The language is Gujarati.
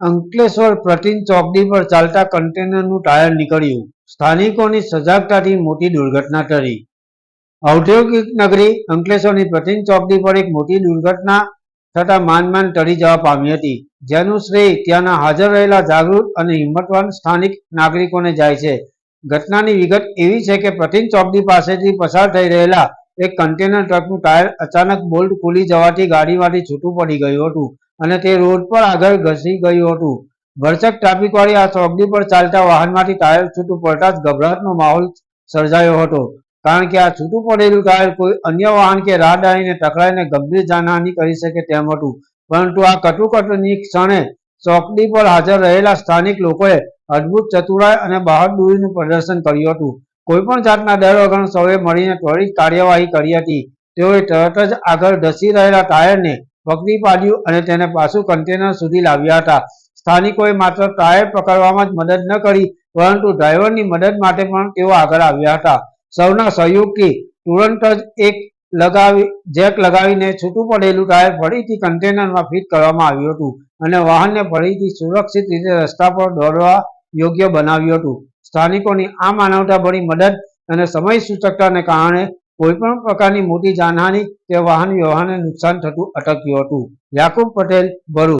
અંકલેશ્વર પ્રતિન ચોકડી પર ચાલતા કન્ટેનરનું ટાયર નીકળ્યું, સ્થાનિકોની સજાગતાથી મોટી દુર્ઘટના ટળી। ઔદ્યોગિક નગરી અંકલેશ્વરની પ્રતિન ચોકડી પર એક મોટી દુર્ઘટના થતા માંડ ટળી જવા પામી હતી, જેનું શ્રેય ત્યાંના હાજર રહેલા જાગૃત અને હિંમતવાન સ્થાનિક નાગરિકોને જાય છે। ઘટનાની વિગત એવી છે કે પ્રતિન ચોકડી પાસેથી પસાર થઈ રહેલા એક કન્ટેનર ટ્રકનું ટાયર અચાનક બોલ્ટ ખુલી જવાથી ગાડીમાંથી છૂટું પડી ગયું હતું અને તે રોડ પર આગળ ઘસી ગયું હતું। ભરચક ટ્રાફિકવાળી આ ચોકડી પર ચાલતા વાહનમાંથી ટાયર છૂટું પડતા જ ગભરાટનો માહોલ સર્જાયો હતો, કારણ કે આ છૂટું પડેલું ટાયર કોઈ અન્ય વાહન કે રાહદારીને ટકરાઈને ગંભીર જાનહાનિ કરી શકે તેમ હતું। પરંતુ આ કટોકટીની ક્ષણે ચોકડી પર હાજર રહેલા સ્થાનિક લોકોએ અદ્ભુત ચતુરાઈ અને બહાદુરીનું પ્રદર્શન કર્યું હતું। કોઈપણ જાતના ડર વગર સૌએ મળીને ત્વરિત કાર્યવાહી કરી હતી। તેઓએ તરત જ આગળ ધસી રહેલા ટાયરને પકડી પાડ્યું અને તેને પાછું કન્ટેનર સુધી લાવ્યા હતા। સ્થાનિકોએ માત્ર ટાયર પકડવામાં જ મદદ ન કરી, પરંતુ ડ્રાઈવરની મદદ માટે પણ તેઓ આગળ આવ્યા હતા। સૌના સહયોગથી તુરંત જ જેક લગાવીને છૂટું પડેલું ટાયર ફરીથી કન્ટેનરમાં ફિટ કરવામાં આવ્યું હતું અને વાહનને ફરીથી સુરક્ષિત રીતે રસ્તા પર દોડવા યોગ્ય બનાવ્યું હતું। સ્થાનિકોની આ માનવતાભરી મદદ અને સમય સૂચકતાને કારણે કોઈપણ પ્રકારની મોટી જાનહાનિ કે વાહન વ્યવહારને નુકસાન થતું અટક્યું હતું। યાકુબ પટેલ, ભરૂચ।